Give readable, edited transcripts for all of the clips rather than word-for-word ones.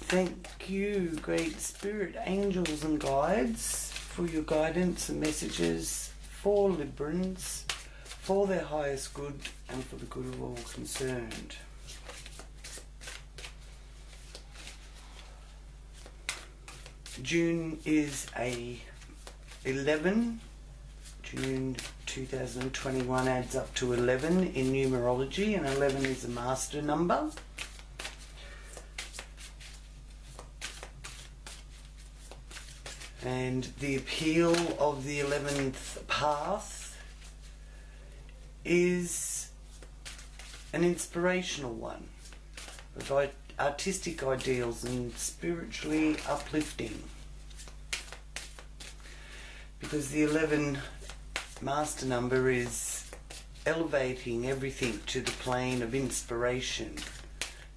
Thank you, great spirit, angels and guides, for your guidance and messages for Librans, for their highest good and for the good of all concerned. June is a 11. June 2021 adds up to 11 in numerology, and 11 is a master number. And the appeal of the 11th path is an inspirational one, of artistic ideals and spiritually uplifting. Because the 11 master number is elevating everything to the plane of inspiration,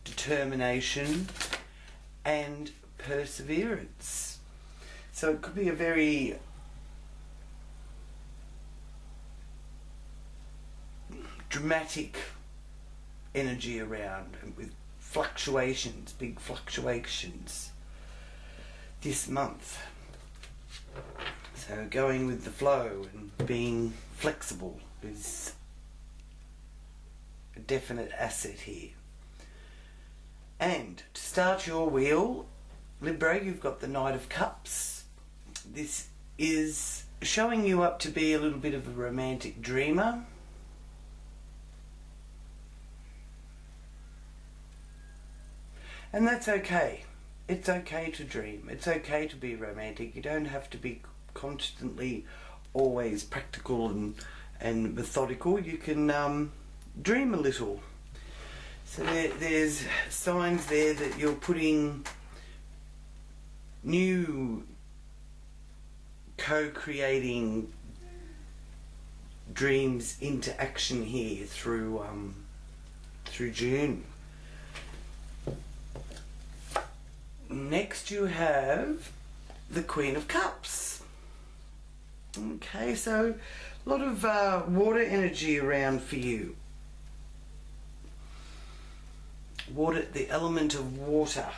determination and perseverance. So it could be a very dramatic energy around, and with fluctuations, big fluctuations this month. So going with the flow and being flexible is a definite asset here. And to start your wheel, Libra, you've got the Knight of Cups. This is showing you up to be a little bit of a romantic dreamer. And that's okay. It's okay to dream. It's okay to be romantic. You don't have to be constantly always practical and methodical. You can dream a little. So there's signs there that you're putting new co-creating dreams into action here through June. Next you have the Queen of Cups. Okay, so a lot of water energy around for you. Water, the element of water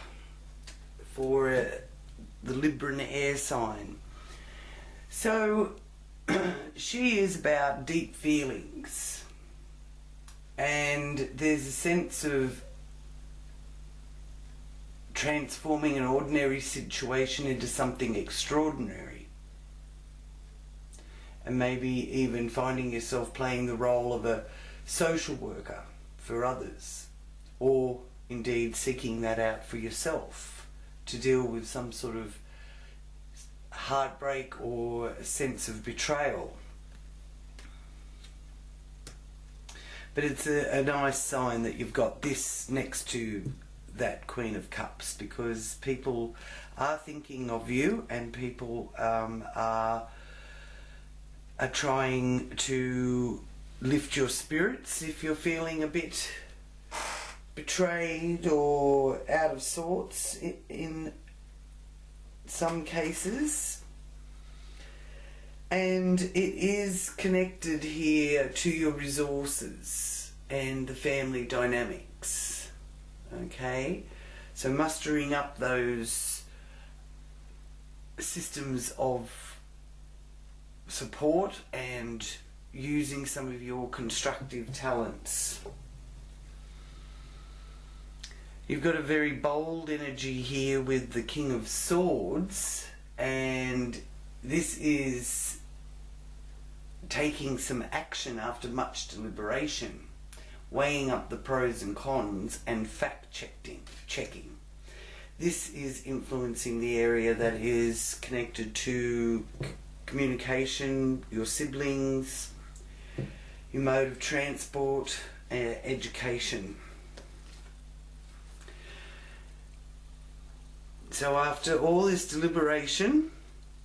for the Libran air sign. So she is about deep feelings, and there's a sense of transforming an ordinary situation into something extraordinary, and maybe even finding yourself playing the role of a social worker for others, or indeed seeking that out for yourself to deal with some sort of heartbreak or a sense of betrayal. But it's a nice sign that you've got this next to that Queen of Cups, because people are thinking of you, and people are trying to lift your spirits if you're feeling a bit betrayed or out of sorts in some cases. And it is connected here to your resources and the family dynamics. Okay, so mustering up those systems of support and using some of your constructive talents. You've got a very bold energy here with the King of Swords, and this is taking some action after much deliberation, weighing up the pros and cons and fact-checking. This is influencing the area that is connected to communication, your siblings, your mode of transport, education. So after all this deliberation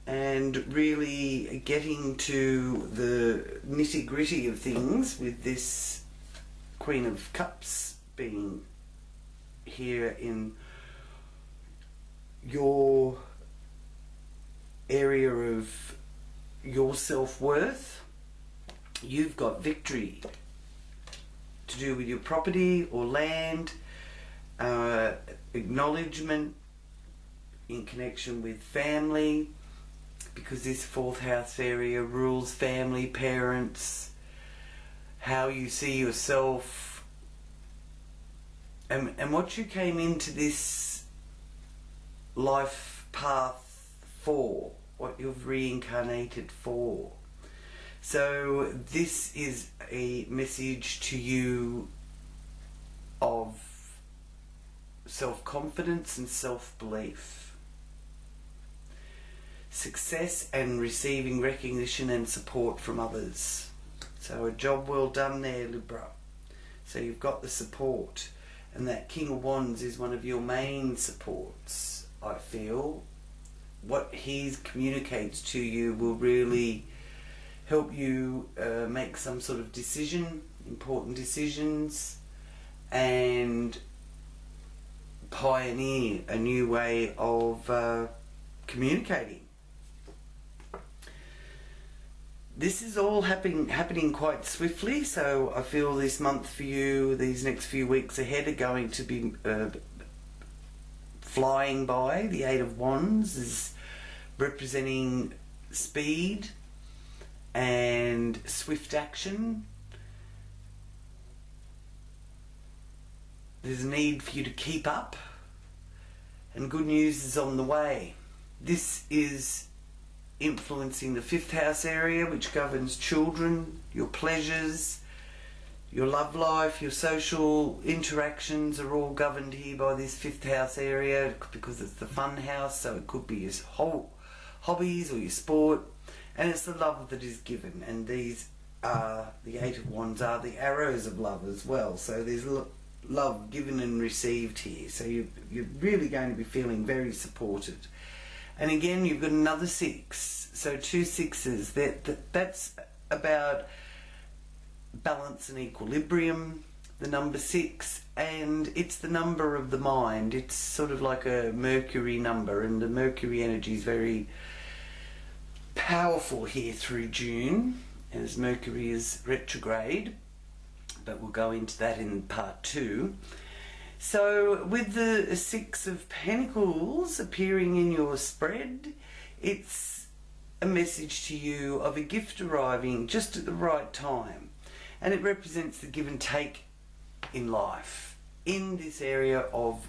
and really getting to the nitty-gritty of things, with this Queen of Cups being here in your area of your self-worth, you've got victory to do with your property or land, acknowledgement in connection with family, because this fourth house area rules family, parents, how you see yourself, and what you came into this life path for, what you've reincarnated for. So this is a message to you of self-confidence and self-belief, success and receiving recognition and support from others. So a job well done there, Libra. So you've got the support, and that King of Wands is one of your main supports, I feel. What he communicates to you will really help you make some sort of decision, important decisions, and pioneer a new way of communicating. This is all happening quite swiftly, so I feel this month for you, these next few weeks ahead, are going to be flying by. The Eight of Wands is representing speed and swift action. There's a need for you to keep up, and good news is on the way. This is influencing the fifth house area, which governs children, your pleasures, your love life, your social interactions are all governed here by this fifth house area, because it's the fun house, so it could be your whole hobbies or your sport, and it's the love that is given. And these are, the Eight of Wands are the arrows of love as well, so there's love given and received here, so you're really going to be feeling very supported. And again, you've got another 6, so 2 6s. That's about balance and equilibrium, the number 6, and it's the number of the mind. It's sort of like a Mercury number, and the Mercury energy is very powerful here through June, as Mercury is retrograde, but we'll go into that in part 2. So with the 6 of Pentacles appearing in your spread, it's a message to you of a gift arriving just at the right time. And it represents the give and take in life, in this area of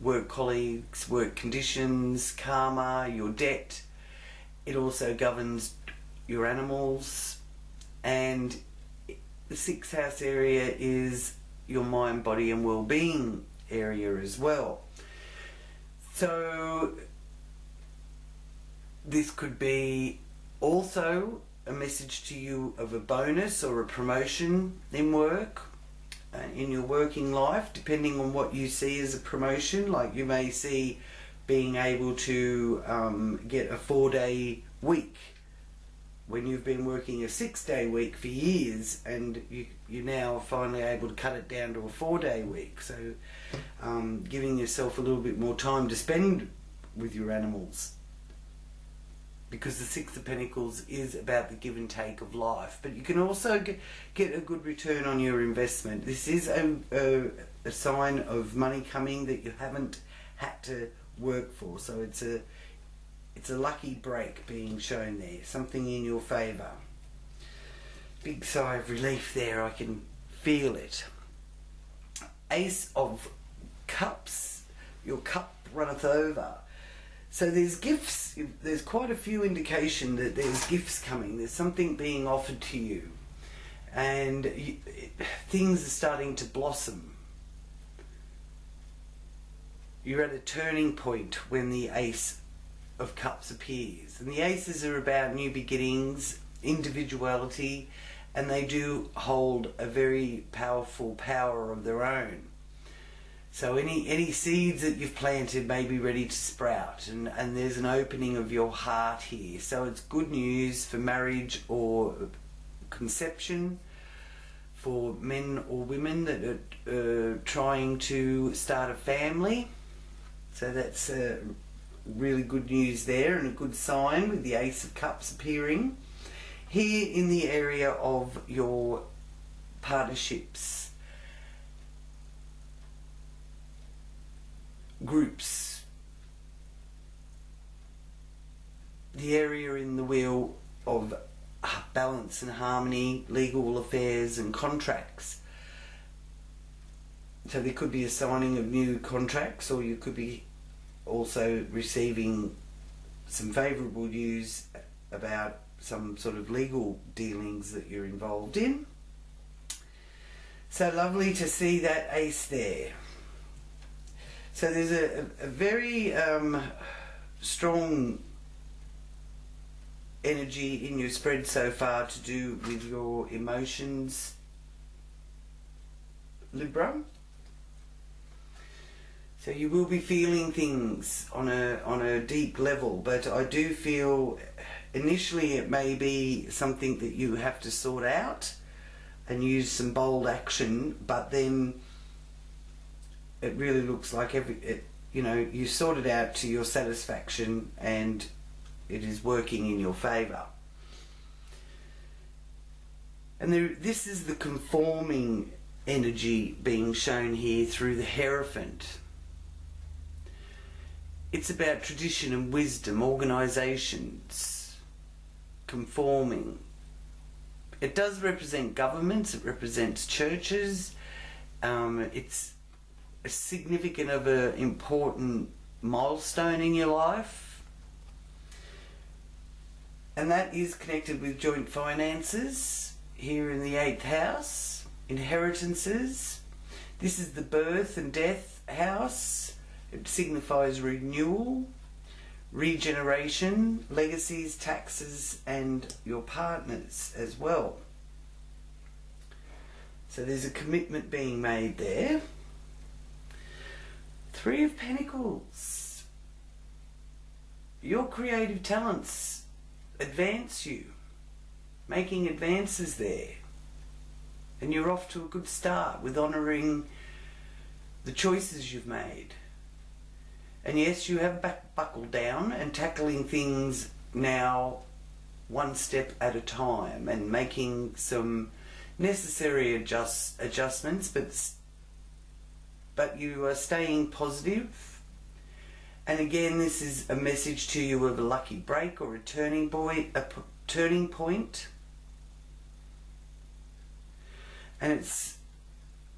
work colleagues, work conditions, karma, your debt. It also governs your animals, and the 6th house area is your mind, body and well-being area as well. So this could be also a message to you of a bonus or a promotion in work, in your working life, depending on what you see as a promotion. Like you may see being able to get a 4-day week when you've been working a 6-day week for years, and you're now finally able to cut it down to a 4-day week. So giving yourself a little bit more time to spend with your animals, because the 6 of Pentacles is about the give and take of life. But you can also get a good return on your investment. This is a sign of money coming that you haven't had to work for. So it's a lucky break being shown there, something in your favour. Big sigh of relief there, I can feel it. Ace of Cups, your cup runneth over. So there's gifts, there's quite a few indication that there's gifts coming, there's something being offered to you, and things are starting to blossom. You're at a turning point when the Ace of Cups appears, and the aces are about new beginnings, individuality, and they do hold a very powerful power of their own. So any seeds that you've planted may be ready to sprout, and there's an opening of your heart here. So it's good news for marriage or conception, for men or women that are trying to start a family. So that's really good news there, and a good sign with the Ace of Cups appearing. Here in the area of your partnerships, groups, the area in the wheel of balance and harmony, legal affairs and contracts. So there could be a signing of new contracts, or you could be also receiving some favourable news about some sort of legal dealings that you're involved in. So lovely to see that ace there. So there's a very strong energy in your spread so far to do with your emotions, Libra. So you will be feeling things on a deep level, but I do feel initially it may be something that you have to sort out and use some bold action, but then it really looks like you sort it out to your satisfaction and it is working in your favour. And this is the conforming energy being shown here through the Hierophant. It's about tradition and wisdom, organisations, conforming. It does represent governments, it represents churches, it's a significant of an important milestone in your life. And that is connected with joint finances here in the 8th house, inheritances. This is the birth and death house. It signifies renewal, regeneration, legacies, taxes, and your partners as well. So there's a commitment being made there. 3 of Pentacles. Your creative talents advance you, making advances there. And you're off to a good start with honouring the choices you've made. And yes, you have buckled down and tackling things now one step at a time and making some necessary adjustments, but you are staying positive. And again, this is a message to you of a lucky break or a turning point. And it's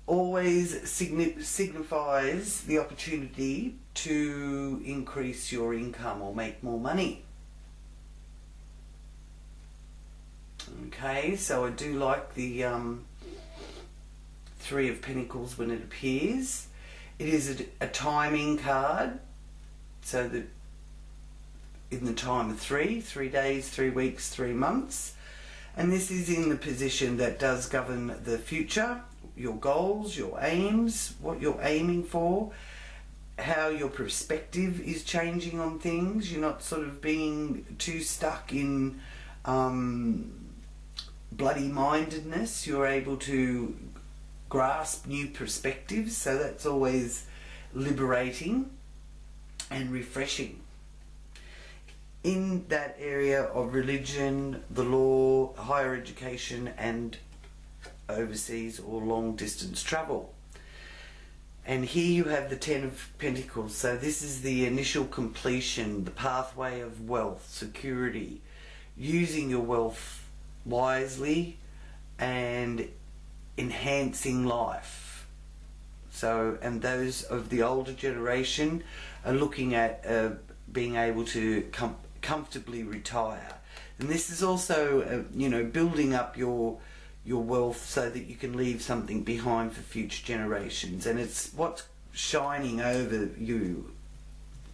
always signifies the opportunity to increase your income or make more money. Okay, so I do like the 3 of Pentacles when it appears. It is a timing card, so that in the time of 3 days, 3 weeks, 3 months. And this is in the position that does govern the future, your goals, your aims, what you're aiming for, how your perspective is changing on things. You're not sort of being too stuck in bloody mindedness. You're able to grasp new perspectives, so that's always liberating and refreshing. In that area of religion, the law, higher education, and overseas or long distance travel. And here you have the 10 of Pentacles. So this is the initial completion, the pathway of wealth, security, using your wealth wisely and enhancing life. So, and those of the older generation are looking at being able to comfortably retire. And this is also, building up your wealth so that you can leave something behind for future generations. And it's what's shining over you,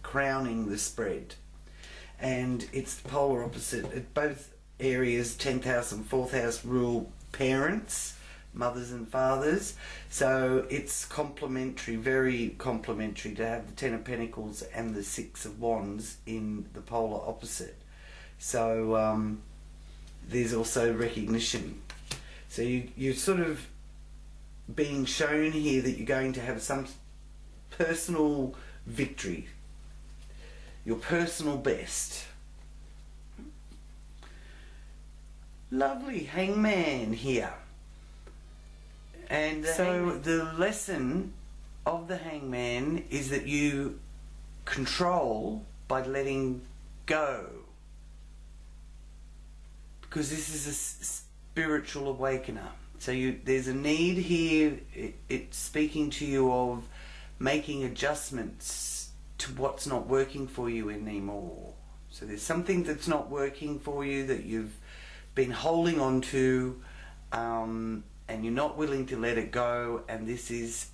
crowning the spread. And it's the polar opposite. At both areas, 10th house and 4th house rule parents, mothers and fathers. So it's complementary, very complementary to have the 10 of Pentacles and the 6 of Wands in the polar opposite. So there's also recognition. So you're sort of being shown here that you're going to have some personal victory, your personal best. Lovely Hangman here. And so the lesson of the Hangman is that you control by letting go. because this is a spiritual awakener. So there's a need here. It's speaking to you of making adjustments to what's not working for you anymore. So there's something that's not working for you that you've been holding on to, and you're not willing to let it go, and this is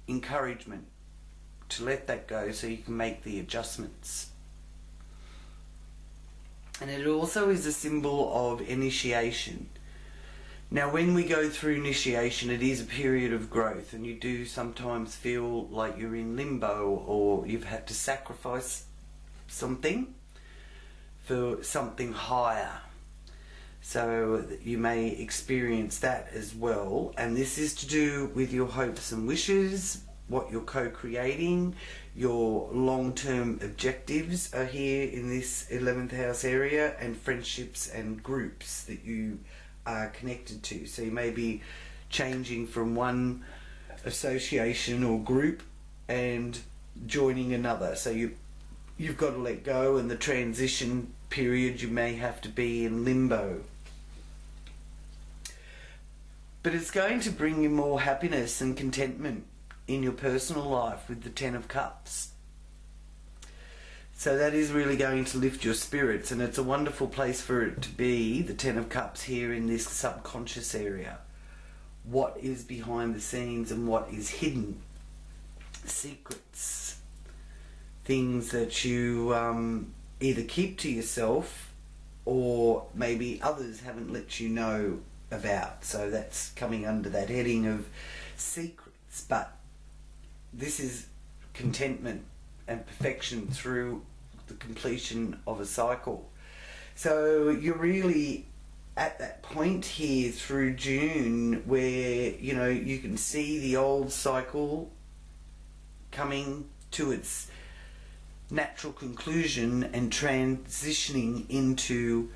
encouragement to let that go so you can make the adjustments. And it also is a symbol of initiation. Now when we go through initiation, it is a period of growth, and you do sometimes feel like you're in limbo, or you've had to sacrifice something for something higher. So you may experience that as well, and this is to do with your hopes and wishes, what you're co-creating, your long-term objectives are here in this 11th house area, and friendships and groups that you are connected to. So you may be changing from one association or group and joining another. So you've got to let go, and the transition period you may have to be in limbo. But it's going to bring you more happiness and contentment in your personal life with the Ten of Cups. So that is really going to lift your spirits, and it's a wonderful place for it to be, the Ten of Cups here in this subconscious area. What is behind the scenes and what is hidden. Secrets. Things that you either keep to yourself, or maybe others haven't let you know about. So that's coming under that heading of secrets. But this is contentment and perfection through the completion of a cycle. So you're really at that point here through June where, you know, you can see the old cycle coming to its natural conclusion and transitioning into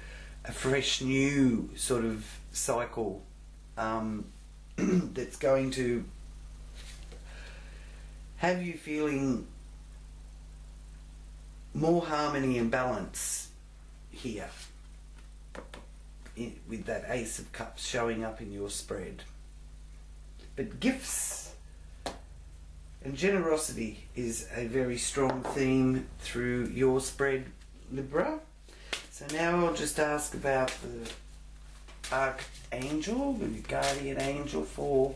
a fresh new sort of cycle that's going to have you feeling more harmony and balance here with that Ace of Cups showing up in your spread. But gifts and generosity is a very strong theme through your spread, Libra. So now I'll just ask about the Archangel, the Guardian Angel for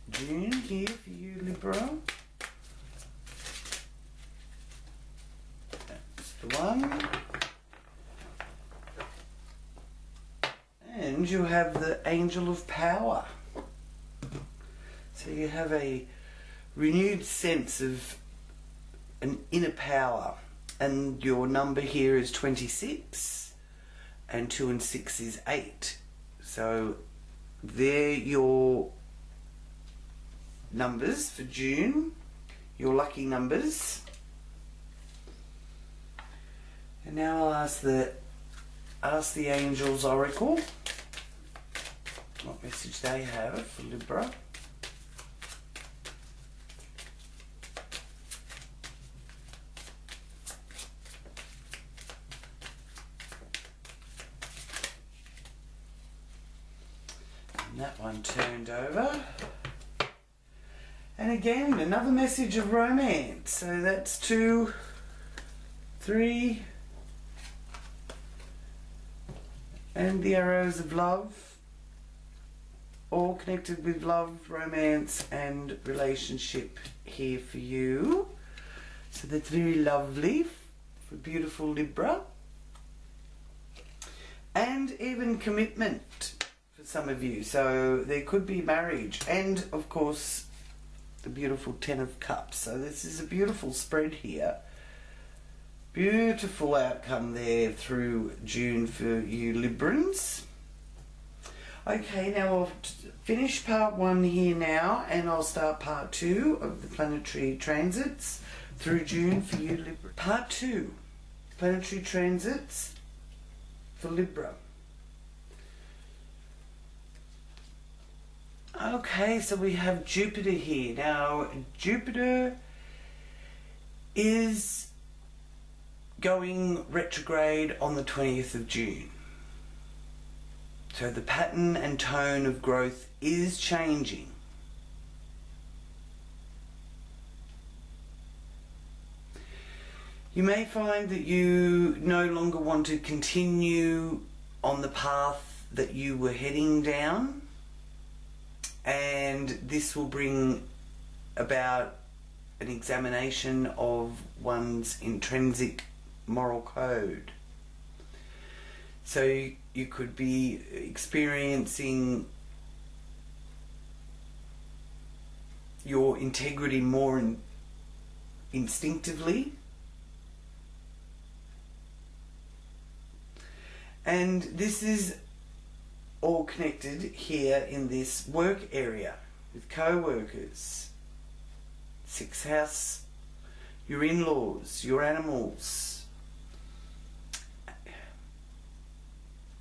June here for you, Libra. That's the one. And you have the Angel of Power. So you have a renewed sense of an inner power, and your number here is 26, and 2 and 6 is 8. So they're your numbers for June, your lucky numbers. And now I'll ask the Angels Oracle what message they have for Libra. And that one turned over. And again, another message of romance. So that's 2, 3, and the arrows of love, all connected with love, romance and relationship here for you. So that's very lovely for beautiful Libra. And even commitment for some of you. So there could be marriage, and of course the beautiful Ten of Cups. So this is a beautiful spread here. Beautiful outcome there through June for you Librans. Okay, now I'll finish part 1 here now, and I'll start part 2 of the planetary transits through June for you Libra. Part 2, planetary transits for Libra. Okay, so we have Jupiter here. Now, Jupiter is going retrograde on the 20th of June. So the pattern and tone of growth is changing. You may find that you no longer want to continue on the path that you were heading down, and this will bring about an examination of one's intrinsic moral code. So you could be experiencing your integrity more instinctively. And this is all connected here in this work area with co-workers, 6th house, your in-laws, your animals,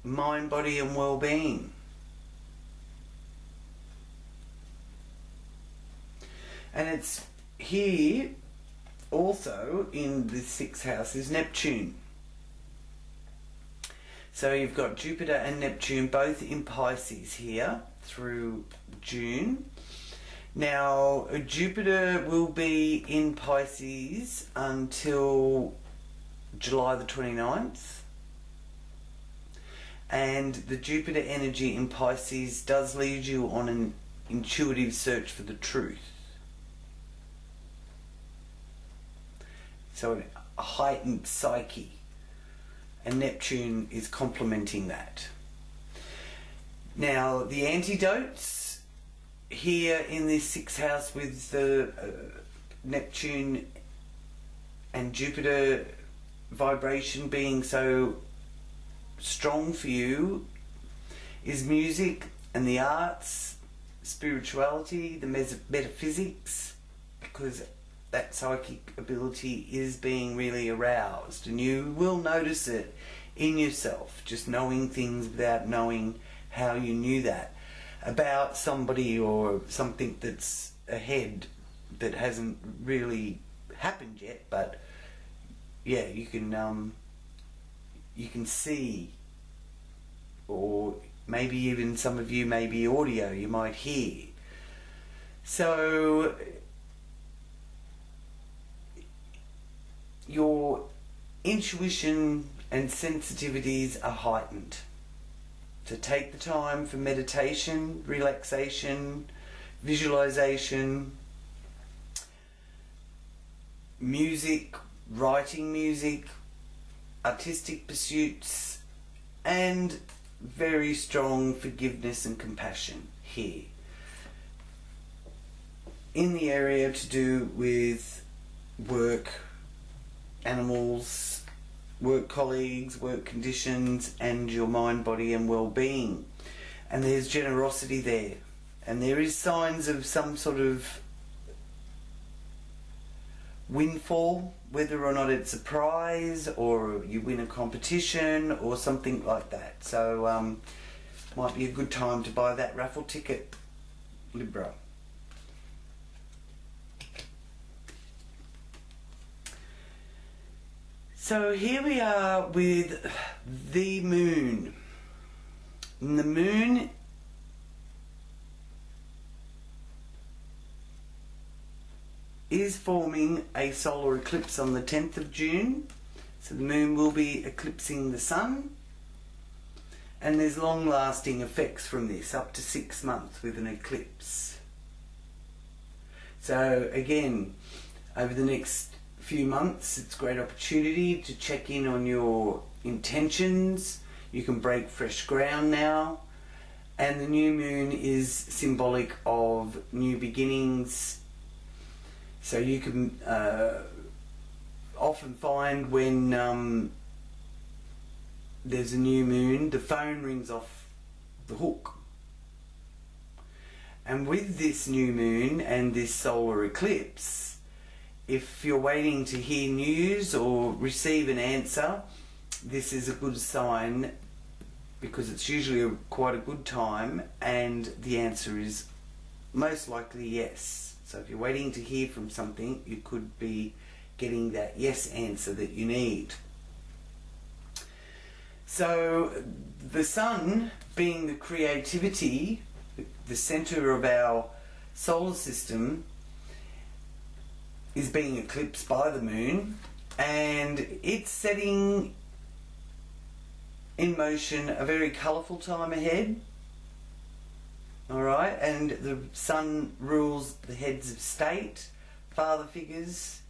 mind, body and well-being. And it's here also in the 6th house is Neptune. So you've got Jupiter and Neptune both in Pisces here through June. Now Jupiter will be in Pisces until July the 29th. And the Jupiter energy in Pisces does lead you on an intuitive search for the truth. So a heightened psyche. And Neptune is complementing that. Now the antidotes here in this 6th house with the Neptune and Jupiter vibration being so strong for you is music and the arts, spirituality, the metaphysics, because that psychic ability is being really aroused, and you will notice it in yourself, just knowing things without knowing how you knew that about somebody or something that's ahead that hasn't really happened yet, but yeah, you can see, or maybe even some of you, maybe audio you might hear. So your intuition and sensitivities are heightened. So take the time for meditation, relaxation, visualization, music, writing music, artistic pursuits, and very strong forgiveness and compassion here. In the area to do with work, animals, work colleagues, work conditions, and your mind, body and well-being. And there's generosity there, and there is signs of some sort of windfall, whether or not it's a prize or you win a competition or something like that. So might be a good time to buy that raffle ticket, Libra. So here we are with the moon. And the moon is forming a solar eclipse on the 10th of June. So the moon will be eclipsing the sun. And there's long-lasting effects from this, up to 6 months with an eclipse. So again, over the next few months, it's a great opportunity to check in on your intentions. You can break fresh ground now, and the new moon is symbolic of new beginnings. So you can often find when there's a new moon, the phone rings off the hook. And with this new moon and this solar eclipse, if you're waiting to hear news or receive an answer, this is a good sign, because it's usually quite a good time and the answer is most likely yes. So if you're waiting to hear from something, you could be getting that yes answer that you need. So the sun, being the creativity, the center of our solar system, is being eclipsed by the moon, and it's setting in motion a very colourful time ahead. Alright, and the sun rules the heads of state, father figures,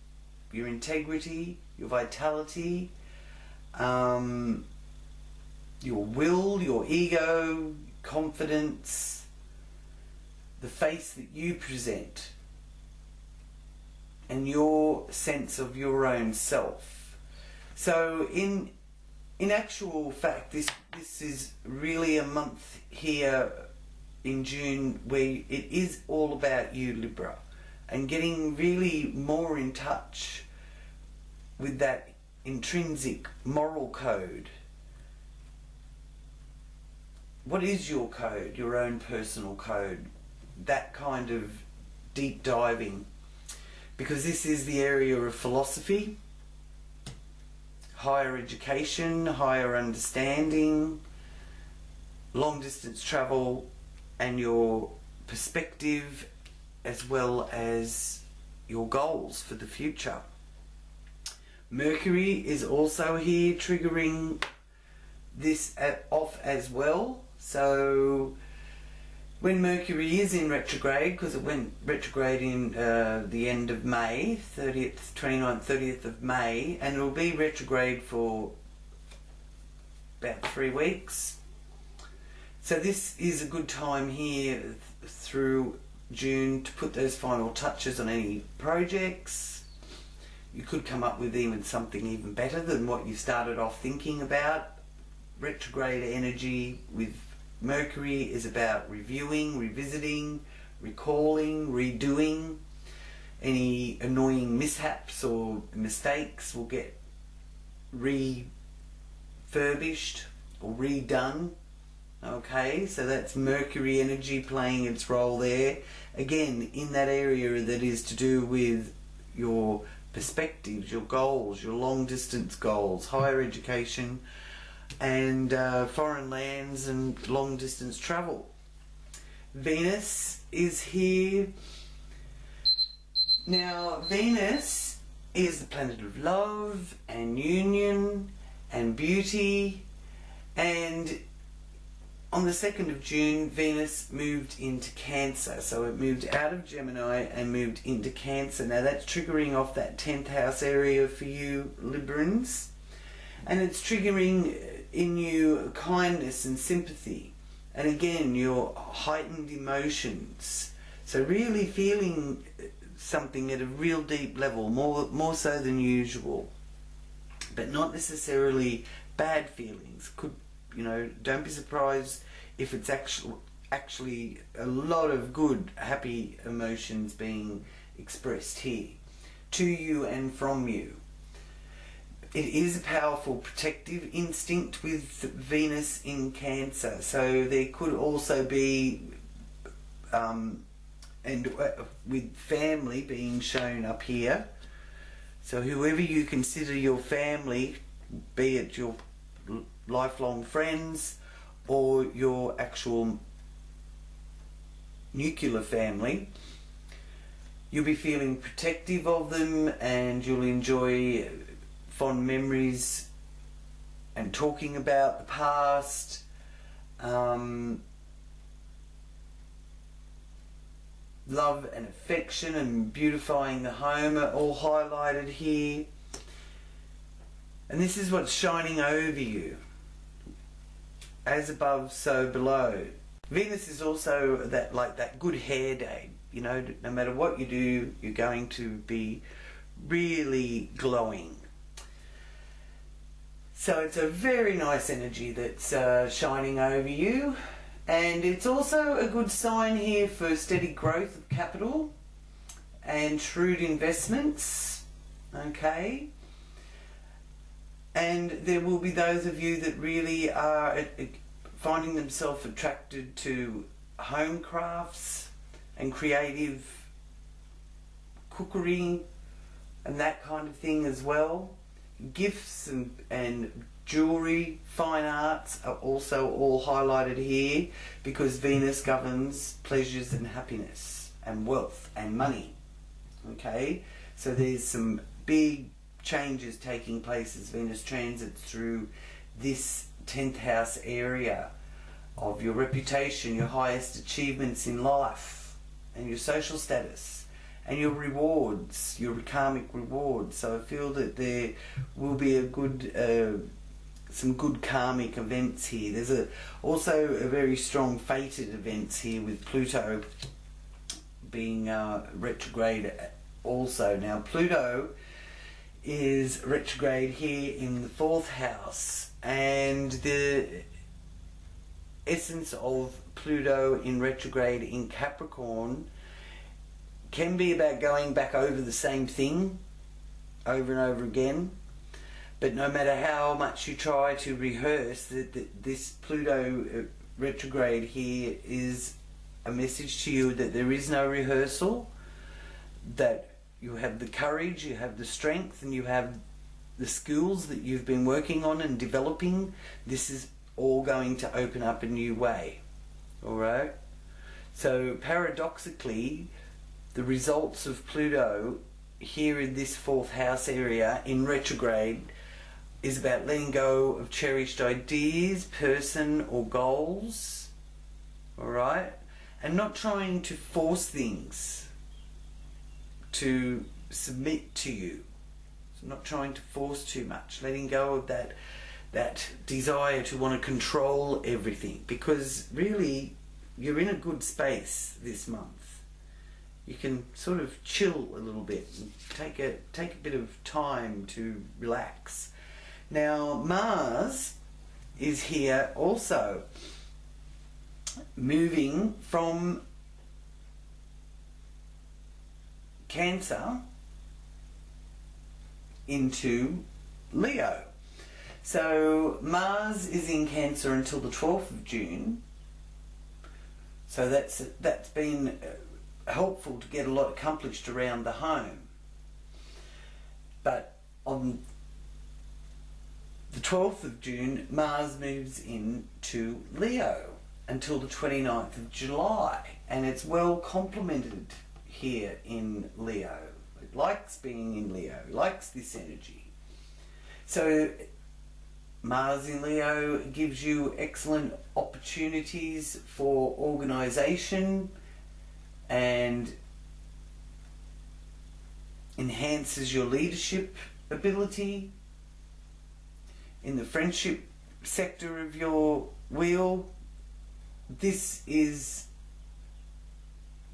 your integrity, your vitality, your will, your ego, confidence, the face that you present, and your sense of your own self. So in actual fact, this is really a month here in June where it is all about you, Libra, and getting really more in touch with that intrinsic moral code. What is your code, your own personal code? That kind of deep diving, because this is the area of philosophy, higher education, higher understanding, long distance travel, and your perspective, as well as your goals for the future. Mercury is also here triggering this off as well. So when Mercury is in retrograde, because it went retrograde in the end of May, 29th, 30th of May, and it will be retrograde for about 3 weeks. So this is a good time here through June to put those final touches on any projects. You could come up with even something even better than what you started off thinking about. Retrograde energy with Mercury is about reviewing, revisiting, recalling, redoing. Any annoying mishaps or mistakes will get refurbished or redone. Okay, so that's Mercury energy playing its role there. Again, in that area that is to do with your perspectives, your goals, your long distance goals, higher education, and foreign lands and long distance travel. Venus is here. Now, Venus is the planet of love and union and beauty, and on the 2nd of June, Venus moved into Cancer. So it moved out of Gemini and moved into Cancer. Now that's triggering off that 10th house area for you Librans. And it's triggering in you kindness and sympathy. And again, your heightened emotions. So really feeling something at a real deep level, more so than usual. But not necessarily bad feelings. Could, you know, don't be surprised if it's actually a lot of good, happy emotions being expressed here to you and from you. It is a powerful protective instinct with Venus in Cancer, so there could also be with family being shown up here. So whoever you consider your family, be it your lifelong friends or your actual nuclear family, you'll be feeling protective of them, and you'll enjoy fond memories and talking about the past. Love and affection and beautifying the home are all highlighted here. And this is what's shining over you. As above, so below. Venus is also that good hair day. You know, no matter what you do, you're going to be really glowing. So it's a very nice energy that's shining over you. And it's also a good sign here for steady growth of capital and shrewd investments. Okay. And there will be those of you that really are finding themselves attracted to home crafts and creative cookery and that kind of thing as well. Gifts and jewelry, fine arts are also all highlighted here, because Venus governs pleasures and happiness and wealth and money. Okay, so there's some big changes taking place as Venus transits through this 10th house area of your reputation, your highest achievements in life, and your social status, and your rewards, your karmic rewards. So I feel that there will be a good, some good karmic events here. There's also a very strong fated events here with Pluto being retrograde also. Now Pluto is retrograde here in the 4th house, and the essence of Pluto in retrograde in Capricorn can be about going back over the same thing over and over again. But no matter how much you try to rehearse, this Pluto retrograde here is a message to you that there is no rehearsal, that you have the courage, you have the strength, and you have the skills that you've been working on and developing. This is all going to open up a new way. Alright? So paradoxically, the results of Pluto here in this 4th house area in retrograde is about letting go of cherished ideas, person or goals. Alright? And not trying to force things to submit to you. So not trying to force too much, letting go of that desire to want to control everything, because really you're in a good space this month. You can sort of chill a little bit and take a bit of time to relax. Now Mars is here also, moving from Cancer into Leo. So Mars is in Cancer until the 12th of June. So that's been helpful to get a lot accomplished around the home. But on the 12th of June, Mars moves into Leo until the 29th of July, and it's well complemented here in Leo. It likes being in Leo, it likes this energy. So Mars in Leo gives you excellent opportunities for organisation and enhances your leadership ability. In the friendship sector of your wheel, this is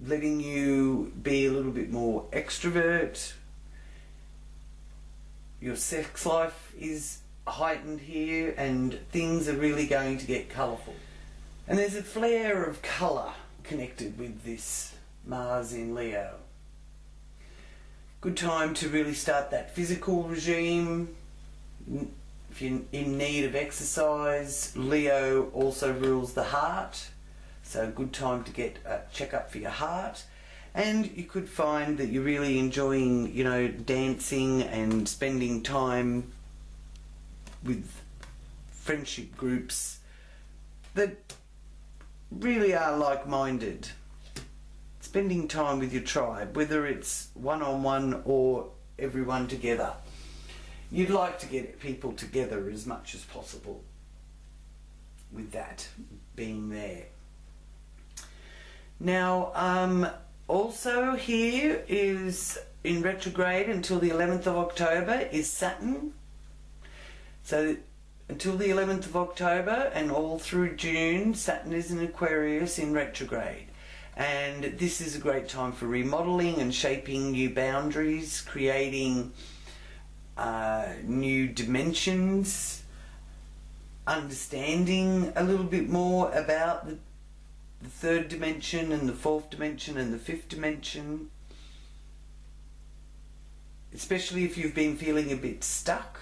letting you be a little bit more extrovert. Your sex life is heightened here, and things are really going to get colourful. And there's a flare of colour connected with this Mars in Leo. Good time to really start that physical regime. If you're in need of exercise, Leo also rules the heart. So good time to get a checkup for your heart. And you could find that you're really enjoying, you know, dancing and spending time with friendship groups that really are like-minded. Spending time with your tribe, whether it's one-on-one or everyone together. You'd like to get people together as much as possible with that being there. Now, also here is in retrograde until the 11th of October is Saturn. So until the 11th of October and all through June, Saturn is in Aquarius in retrograde. And this is a great time for remodeling and shaping new boundaries, creating new dimensions, understanding a little bit more about the 3rd dimension and the 4th dimension and the 5th dimension, especially if you've been feeling a bit stuck.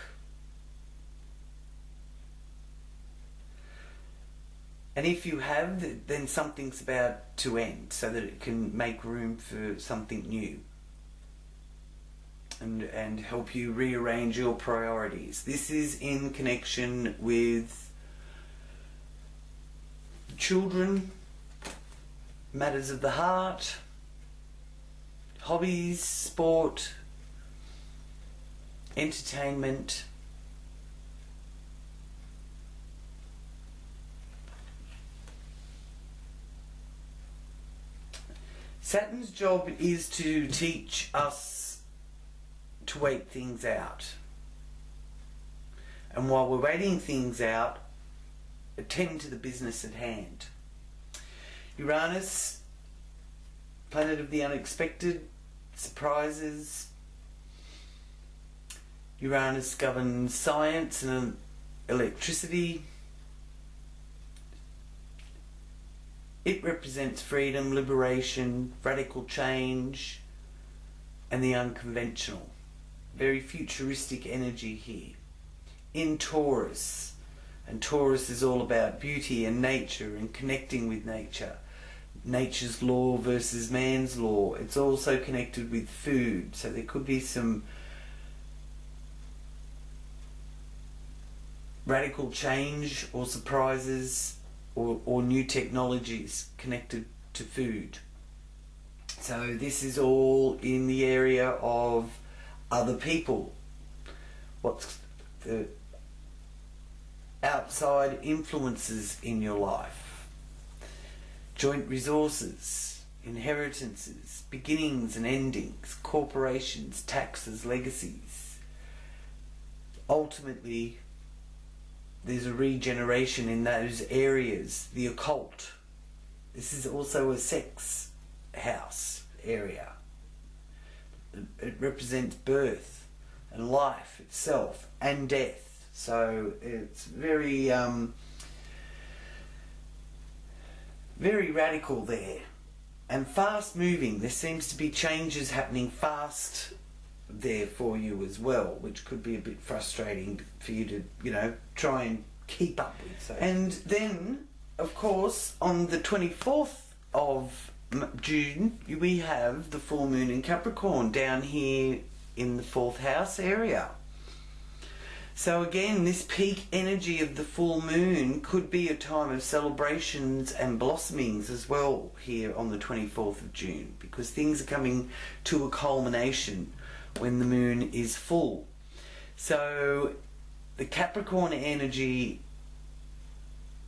And if you have, then something's about to end so that it can make room for something new. and help you rearrange your priorities. This is in connection with children, matters of the heart, hobbies, sport, entertainment. Saturn's job is to teach us to wait things out. And while we're waiting things out, attend to the business at hand. Uranus, planet of the unexpected, surprises. Uranus governs science and electricity. It represents freedom, liberation, radical change, and the unconventional. Very futuristic energy here. In Taurus, and Taurus is all about beauty and nature and connecting with nature. Nature's law versus man's law. It's also connected with food, so there could be some radical change or surprises or new technologies connected to food. So this is all in the area of other people. What's the outside influences in your life? Joint resources, inheritances, beginnings and endings, corporations, taxes, legacies. Ultimately, there's a regeneration in those areas. The occult. This is also a sex house area. It represents birth and life itself and death. So it's very, very radical there. And fast moving. There seems to be changes happening fast there for you as well, which could be a bit frustrating for you to, you know, try and keep up with. So. And then, of course, on the 24th of June, we have the full moon in Capricorn down here in the 4th house area. So again, this peak energy of the full moon could be a time of celebrations and blossomings as well here on the 24th of June, because things are coming to a culmination when the moon is full. So the Capricorn energy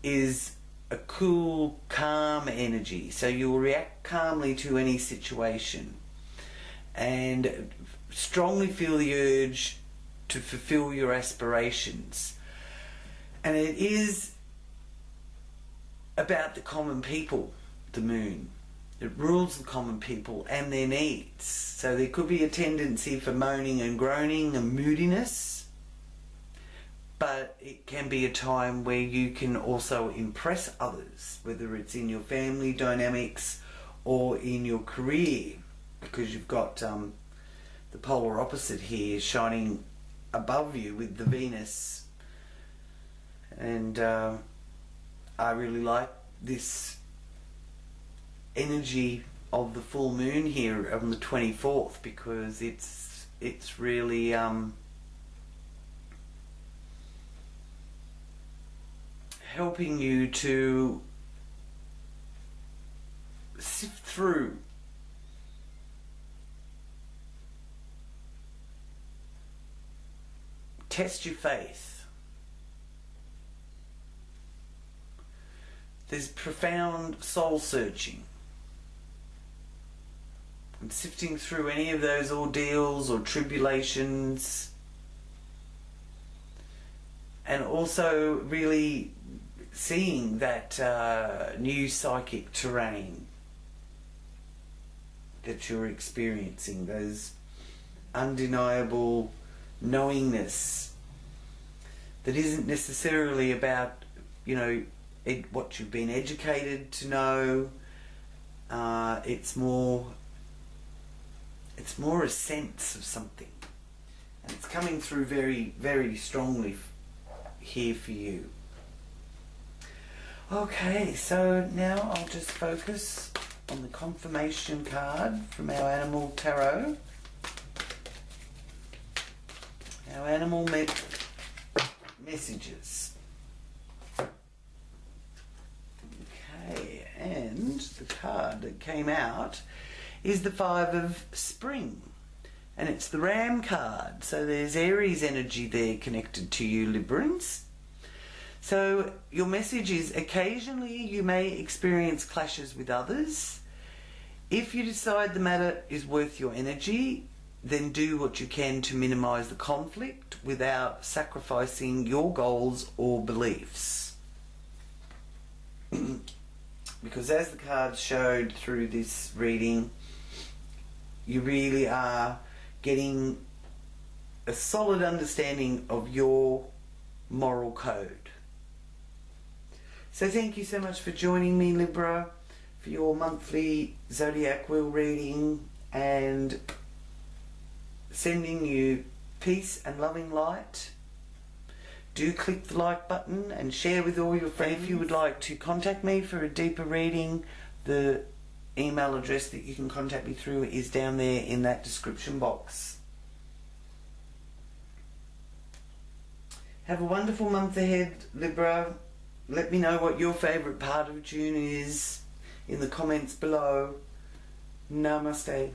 is a cool, calm energy. So you'll react calmly to any situation and strongly feel the urge to fulfill your aspirations. And it is about the common people, the moon. It rules the common people and their needs. So there could be a tendency for moaning and groaning and moodiness, but it can be a time where you can also impress others, whether it's in your family dynamics or in your career, because you've got the polar opposite here shining above you with the Venus. And I really like this energy of the full moon here on the 24th, because it's really helping you to sift through test your faith. There's profound soul searching and sifting through any of those ordeals or tribulations, and also really seeing that new psychic terrain that you're experiencing, those undeniable knowingness that isn't necessarily about, you know, what you've been educated to know. It's more a sense of something, and it's coming through very, very strongly here for you. Okay, so now I'll just focus on the confirmation card from our animal tarot. Our animal messages. Okay, and the card that came out is the Five of Spring. And it's the Ram card. So there's Aries energy there connected to you, Librans. So your message is occasionally you may experience clashes with others. If you decide the matter is worth your energy, then do what you can to minimize the conflict without sacrificing your goals or beliefs. Because as the cards showed through this reading, you really are getting a solid understanding of your moral code. So thank you so much for joining me, Libra, for your monthly Zodiac wheel reading, and sending you peace and loving light. Do click the like button and share with all your friends. If you would like to contact me for a deeper reading, the email address that you can contact me through is down there in that description box. Have a wonderful month ahead, Libra. Let me know what your favourite part of June is in the comments below. Namaste.